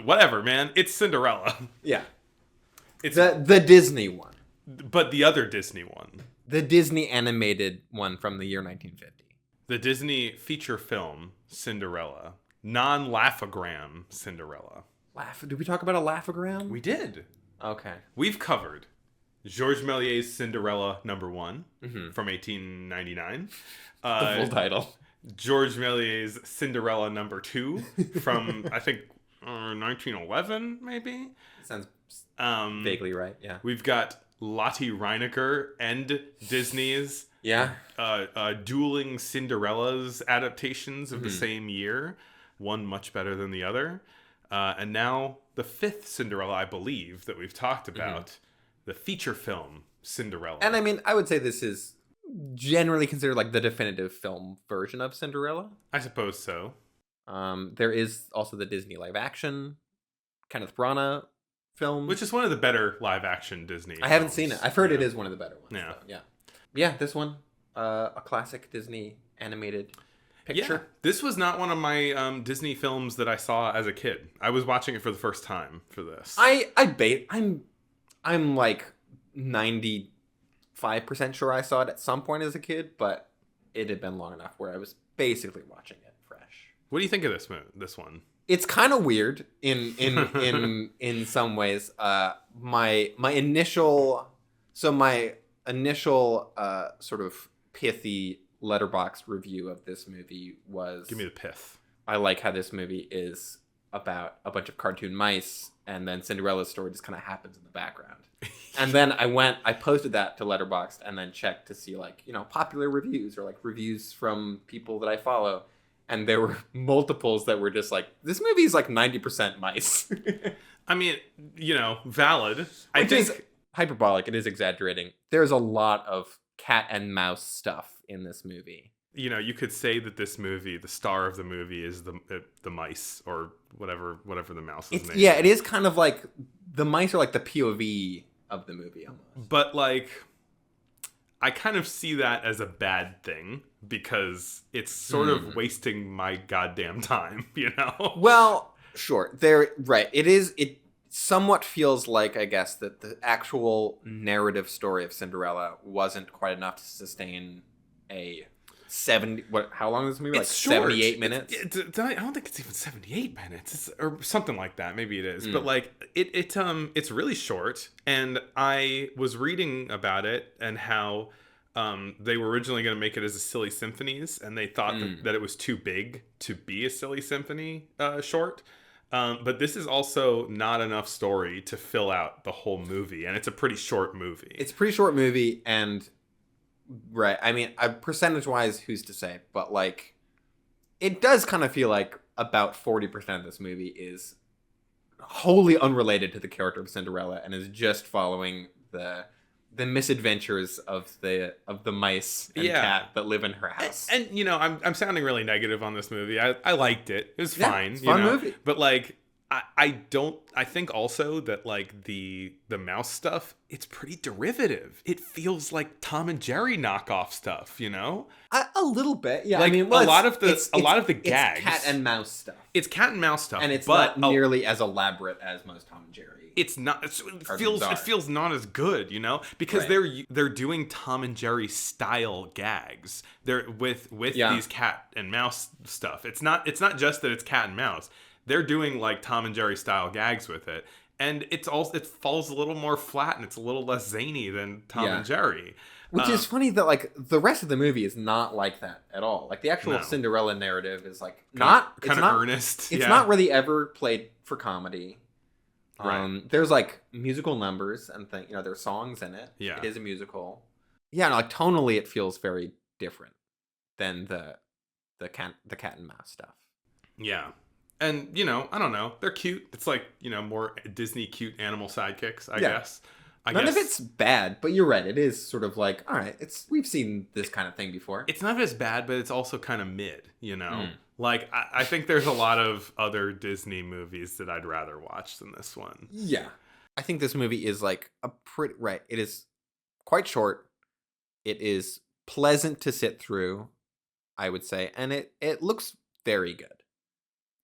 whatever, man. It's Cinderella. Yeah. It's The Disney one. but the other Disney one. The Disney animated one from the year 1950. The Disney feature film Cinderella. Non-laugh-o-gram Cinderella. Did we talk about a laugh-o-gram? We did. Okay. We've covered Georges Méliès's Cinderella #1 from 1899. The full title. Georges Méliès's Cinderella #2 from, I think, 1911, maybe? Sounds vaguely right, yeah. We've got Lotte Reinecker and Disney's dueling Cinderellas adaptations of the same year. One much better than the other. And now the 5th Cinderella, I believe, that we've talked about. The feature film Cinderella. And I mean, I would say this is generally considered like the definitive film version of Cinderella. I suppose so. There is also the Disney live action Kenneth Branagh film, Which is one of the better live action Disney I haven't films. seen it. I've heard it is one of the better ones. Yeah. So, yeah. This one, a classic Disney animated picture. Yeah, this was not one of my Disney films that I saw as a kid. I was watching it for the first time for this. I'm like 95% sure I saw it at some point as a kid, but it had been long enough where I was basically watching it fresh. What do you think of this one? It's kind of weird in some ways. My initial sort of pithy letterbox review of this movie was, Give me the pith. I like how this movie is about a bunch of cartoon mice, and then Cinderella's story just kind of happens in the background. And then I posted that to Letterboxd and then checked to see popular reviews or like reviews from people that I follow. And there were multiples that were just like, this movie is like 90% mice. I mean, valid. Which is hyperbolic. It is exaggerating. There's a lot of cat and mouse stuff in this movie. You could say that this movie, the star of the movie, is the mice or whatever the mouse's name. Yeah, it is kind of like the mice are like the POV of the movie almost. But I kind of see that as a bad thing because it's sort of wasting my goddamn time, Well, sure. Right. It somewhat feels like, I guess, that the actual narrative story of Cinderella wasn't quite enough to sustain a 70. How long is this movie? It's like short. 78 minutes? I don't think it's even 78 minutes. Or something like that. Maybe it is. But it's really short. And I was reading about it and how they were originally going to make it as a Silly Symphonies, and they thought that it was too big to be a Silly Symphony short. But this is also not enough story to fill out the whole movie, and it's a pretty short movie. It's a pretty short movie, and right. I mean, percentage-wise, who's to say? But it does kind of feel like about 40% of this movie is wholly unrelated to the character of Cinderella, and is just following the misadventures of the mice and cat that live in her house. And I'm sounding really negative on this movie. I liked it. It was fine. It's a fun movie. But I think also that the mouse stuff, it's pretty derivative. It feels like Tom and Jerry knockoff stuff, A little bit, yeah. A lot of the gags. It's cat and mouse stuff. It's cat and mouse stuff, and it's not nearly as elaborate as most Tom and Jerry. It's not. It feels not as good, because they're doing Tom and Jerry style gags. They're with these cat and mouse stuff. It's not just that it's cat and mouse. They're doing Tom and Jerry style gags with it, and it falls a little more flat and it's a little less zany than Tom and Jerry. Which is funny that the rest of the movie is not like that at all. The actual Cinderella narrative is not earnest. It's not really ever played for comedy. Right. There's musical numbers and there's songs in it. Yeah. It is a musical. Yeah, no, tonally it feels very different than the cat and mouse stuff. Yeah. And, I don't know. They're cute. It's more Disney cute animal sidekicks, I guess. None of it's bad, but you're right. It is sort of all right, we've seen this kind of thing before. It's not as bad, but it's also kind of mid, I think there's a lot of other Disney movies that I'd rather watch than this one. Yeah. I think this movie is right. It is quite short. It is pleasant to sit through, I would say. And it looks very good.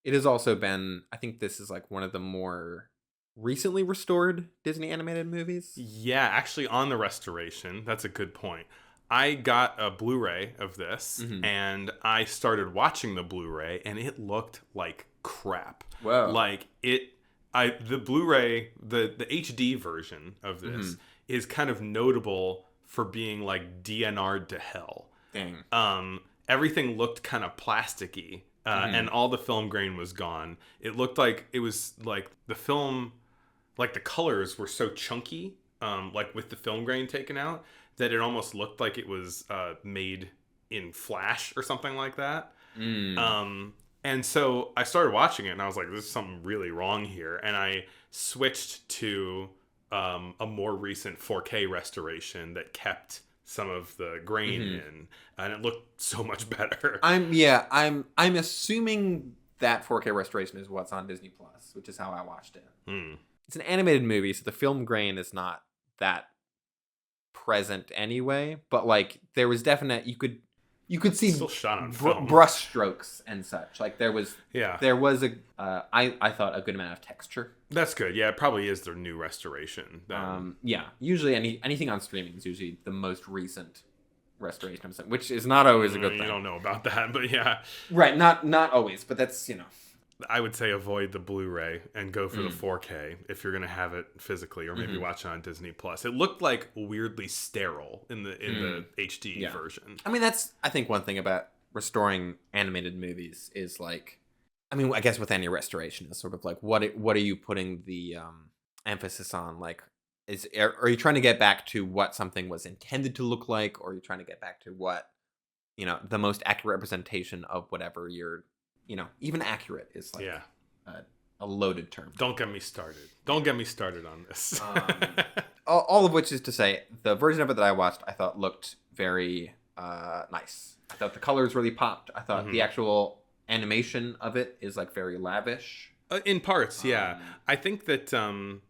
It has also been, I think this is like one of the more recently restored Disney animated movies. Yeah, actually, on the restoration, that's a good point. I got a Blu-ray of this, Mm-hmm. and I started watching the Blu-ray, and it looked like crap. Whoa. Like the Blu-ray, the HD version of this is kind of notable for being like DNR'd to hell. Dang. Everything looked kind of plasticky, and all the film grain was gone. It looked like it was like the film, like the colors were so chunky, like with the film grain taken out, that it almost looked like it was made in Flash or something like that. And so I started watching it, and I was like, "There's something really wrong here." And I switched to a more recent 4K restoration that kept some of the grain in, and it looked so much better. I'm assuming that 4K restoration is what's on Disney Plus, which is how I watched it. It's an animated movie, so the film grain is not that present anyway. But like, there was definite you could see Still shot on film. brush strokes and such. Like there was Yeah. I thought a good amount of texture. That's good. Yeah, it probably is their new restoration. Yeah, usually anything on streaming is usually the most recent restoration of something, which is not always a good thing. You don't know about that, but yeah. Right, not always, but that's, I would say avoid the Blu-ray and go for the 4K if you're going to have it physically, or maybe watch it on Disney Plus. It looked like weirdly sterile in the HD version. I mean, that's, I think, one thing about restoring animated movies is like, I mean, I guess with any restoration is sort of like, what are you putting the emphasis on? Like, are you trying to get back to what something was intended to look like, or are you trying to get back to what, the most accurate representation of whatever you're, even accurate is like a loaded term. Don't get me started. Don't get me started on this. All of which is to say, the version of it that I watched, I thought looked very nice. I thought the colors really popped. I thought the actual animation of it is like very lavish. In parts, yeah. I think that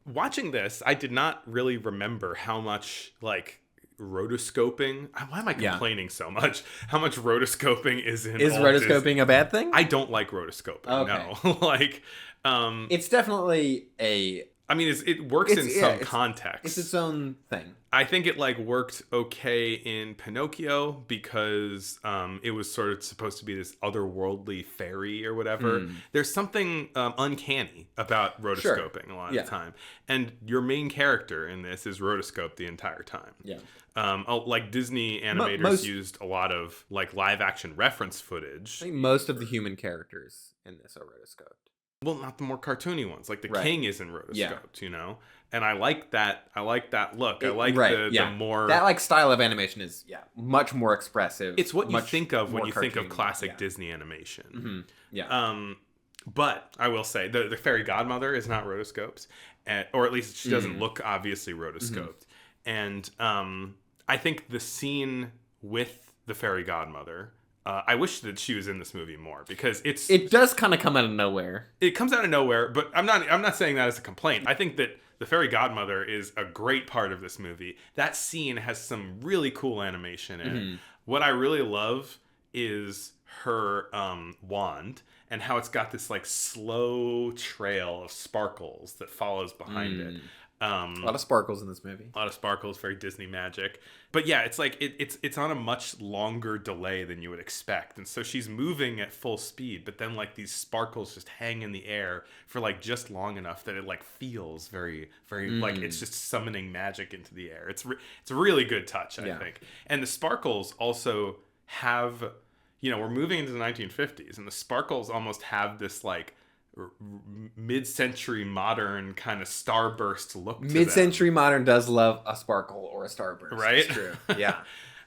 watching this, I did not really remember how much like rotoscoping. Why am I complaining so much? How much rotoscoping is in? Is rotoscoping a bad thing? I don't like rotoscoping. Okay. No, like it's definitely a. I mean, it works in some context. It's its own thing. I think it like worked okay in Pinocchio because it was sort of supposed to be this otherworldly fairy or whatever. There's something uncanny about rotoscoping a lot of the time. And your main character in this is rotoscoped the entire time. Yeah. Like Disney animators used a lot of like live action reference footage. I think most of the human characters in this are rotoscoped. Well, not the more cartoony ones. Like the king isn't rotoscoped, And I like that. I like that look. I like the more that like style of animation is much more expressive. It's what you think of when you think of classic Disney animation. But I will say the fairy godmother is not rotoscoped, or at least she doesn't look obviously rotoscoped. And I think the scene with the fairy godmother. I wish that she was in this movie more because it does kind of come out of nowhere. It comes out of nowhere, but I'm not saying that as a complaint. I think that the fairy godmother is a great part of this movie. That scene has some really cool animation in it. What I really love is her wand and how it's got this like slow trail of sparkles that follows behind it. A lot of sparkles in this movie. A lot of sparkles, very Disney magic. But yeah, it's like it's on a much longer delay than you would expect. And so she's moving at full speed, but then like these sparkles just hang in the air for like just long enough that it like feels very, very like it's just summoning magic into the air. It's a really good touch, I think. And the sparkles also have, we're moving into the 1950s, and the sparkles almost have this like mid-century modern kind of starburst look to mid-century modern does love a sparkle or a starburst, right? It's true. Yeah.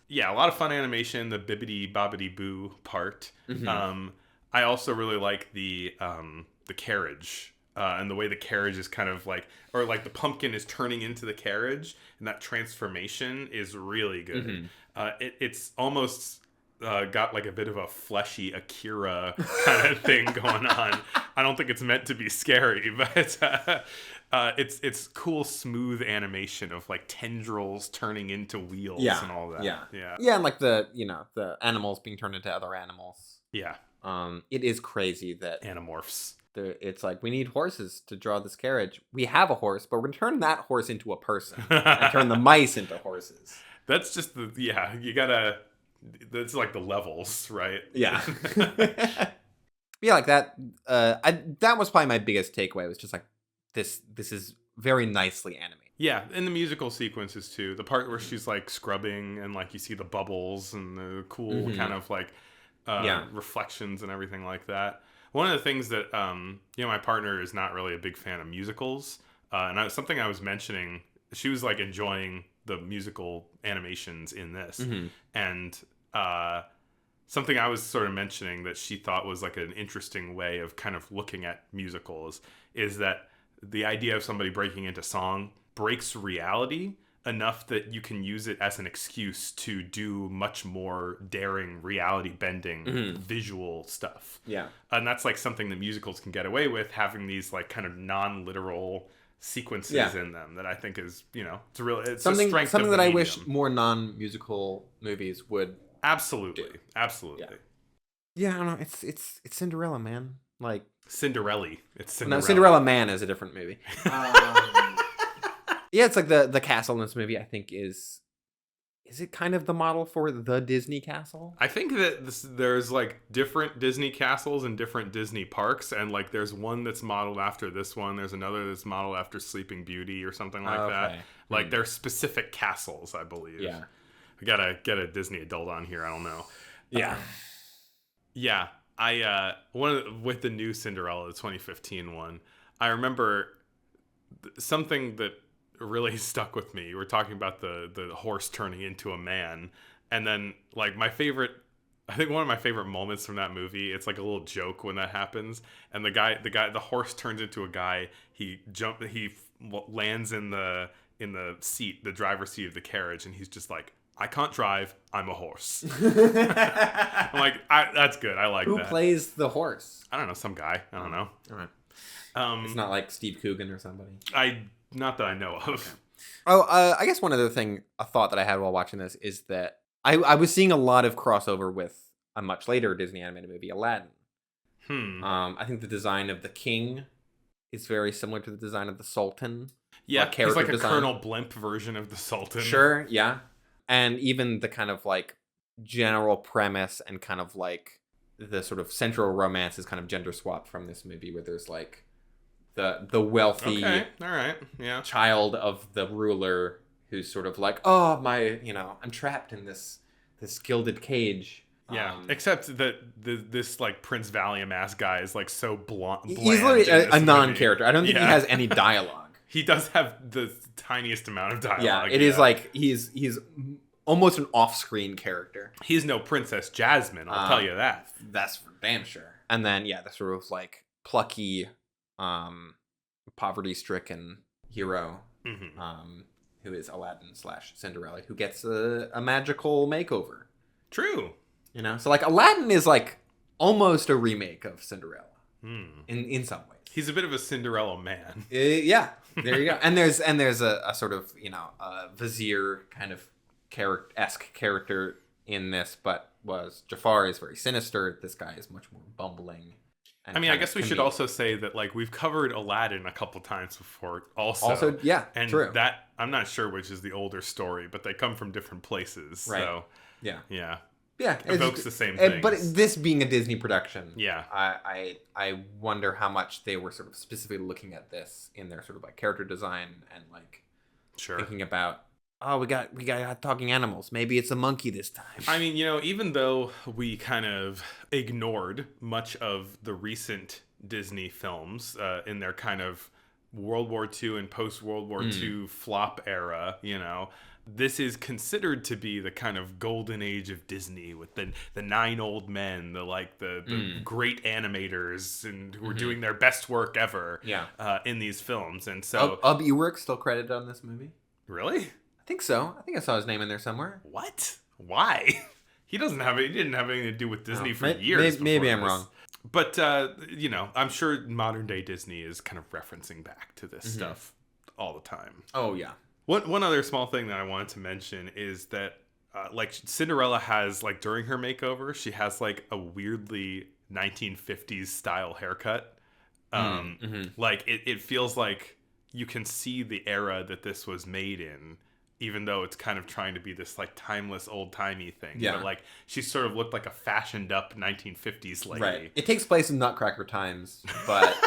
Yeah, a lot of fun animation, the bibbidi bobbidi boo part. I also really like the carriage and the way the carriage is kind of like, or like the pumpkin is turning into the carriage, and that transformation is really good. It's almost got like a bit of a fleshy Akira kind of thing going on. I don't think it's meant to be scary, but it's cool, smooth animation of like tendrils turning into wheels and all that. Yeah, and like the animals being turned into other animals. Yeah. It is crazy that Animorphs. it's like, we need horses to draw this carriage. We have a horse, but we're going to turn that horse into a person and turn the mice into horses. That's just you gotta, that's like the levels, right? Yeah. Yeah, like that. That was probably my biggest takeaway. Was just like, this is very nicely animated. Yeah, and the musical sequences too. The part where she's like scrubbing and like you see the bubbles and the cool kind of like reflections and everything like that. One of the things that my partner is not really a big fan of musicals, and something I was mentioning, she was like enjoying the musical animations in this, and something I was sort of mentioning that she thought was like an interesting way of kind of looking at musicals is that the idea of somebody breaking into song breaks reality enough that you can use it as an excuse to do much more daring reality bending visual stuff. Yeah. And that's like something that musicals can get away with, having these like kind of non-literal sequences in them that I think is, it's something a strength something of that the I medium. wish more non-musical movies would Absolutely. do. Absolutely. Yeah, I don't know. It's Cinderella, man. Like Cinderella. It's Cinderella. No, Cinderella Man is a different movie. Yeah, it's like the castle in this movie, I think, is it kind of the model for the Disney castle? I think that there's like different Disney castles and different Disney parks, and like there's one that's modeled after this one. There's another that's modeled after Sleeping Beauty or something like that. Like they're specific castles, I believe. Yeah. I gotta get a Disney adult on here. I don't know. Yeah. Yeah. With the new Cinderella, the 2015 one, I remember something that really stuck with me. We're talking about the horse turning into a man, and then like I think one of my favorite moments from that movie, it's like a little joke when that happens, and the horse turns into a guy. He lands in the seat, the driver's seat of the carriage, and he's just like, I can't drive, I'm a horse. I'm like, that's good. I like that. Who plays the horse? I don't know, some guy. I don't know. All right. It's not like Steve Coogan or somebody. Not that I know of. Okay. Oh, I guess one other thing, a thought that I had while watching this is that I was seeing a lot of crossover with a much later Disney animated movie, Aladdin. I think the design of the king is very similar to the design of the Sultan. Yeah, he's like a design. Colonel Blimp version of the Sultan. Sure, yeah. And even the kind of like general premise and kind of like the sort of central romance is kind of gender swapped from this movie, where there's like the wealthy all right, yeah, child of the ruler who's sort of like, oh, I'm trapped in this gilded cage. Yeah, except that this like Prince Valium ass guy is like so bland. He's literally a non-character. I don't think he has any dialogue. He does have the tiniest amount of dialogue. Yeah, it is like he's almost an off-screen character. He's no Princess Jasmine, I'll tell you that. That's for damn sure. And then the sort of like plucky, poverty-stricken hero, who is Aladdin / Cinderella, who gets a magical makeover. True. So like Aladdin is like almost a remake of Cinderella in some ways. He's a bit of a Cinderella man. Yeah, there you go. And there's a sort of a vizier kind of esque character in this, but Jafar is very sinister. This guy is much more bumbling. I mean, I guess we should also say that like we've covered Aladdin a couple times before. Also, yeah, and true. That I'm not sure which is the older story, but they come from different places. Right. So yeah. Evokes the same things. But this being a Disney production, yeah, I wonder how much they were sort of specifically looking at this in their sort of like character design and like thinking about, oh, we got talking animals. Maybe it's a monkey this time. I mean, even though we kind of ignored much of the recent Disney films in their kind of World War II and post-World War II flop era, this is considered to be the kind of golden age of Disney with the 9 old men, the great animators and who are doing their best work ever in these films. And so Ub Iwerks still credited on this movie. Really? I think so. I think I saw his name in there somewhere. What? Why? He didn't have anything to do with Disney for years. Maybe I'm wrong. But I'm sure modern day Disney is kind of referencing back to this stuff all the time. Oh yeah. One other small thing that I wanted to mention is that like Cinderella has like during her makeover, she has like a weirdly 1950s style haircut. Mm-hmm. Like it feels like you can see the era that this was made in, even though it's kind of trying to be this like timeless old-timey thing. Yeah. But like she sort of looked like a fashioned up 1950s lady. Right. It takes place in Nutcracker times, but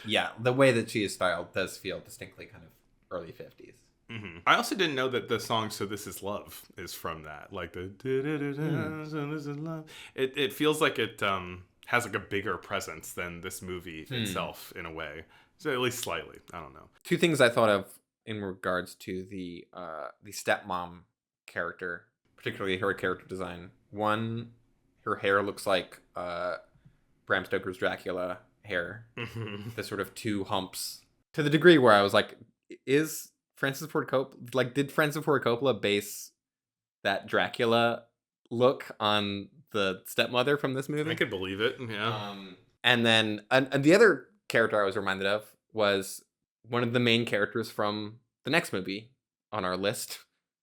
yeah, the way that she is styled does feel distinctly kind of early 50s. Mm-hmm. I also didn't know that the song "So This Is Love" is from that. Like the "So This Is Love." It feels like it has like a bigger presence than this movie itself in a way. So at least slightly. I don't know. Two things I thought of in regards to the stepmom character, particularly her character design. One, her hair looks like Bram Stoker's Dracula hair. The sort of two humps, to the degree where I was like, is Francis Ford Coppola, like, did Francis Ford Coppola base that Dracula look on the stepmother from this movie? I could believe it. Yeah. And then and the other character I was reminded of was one of the main characters from the next movie on our list,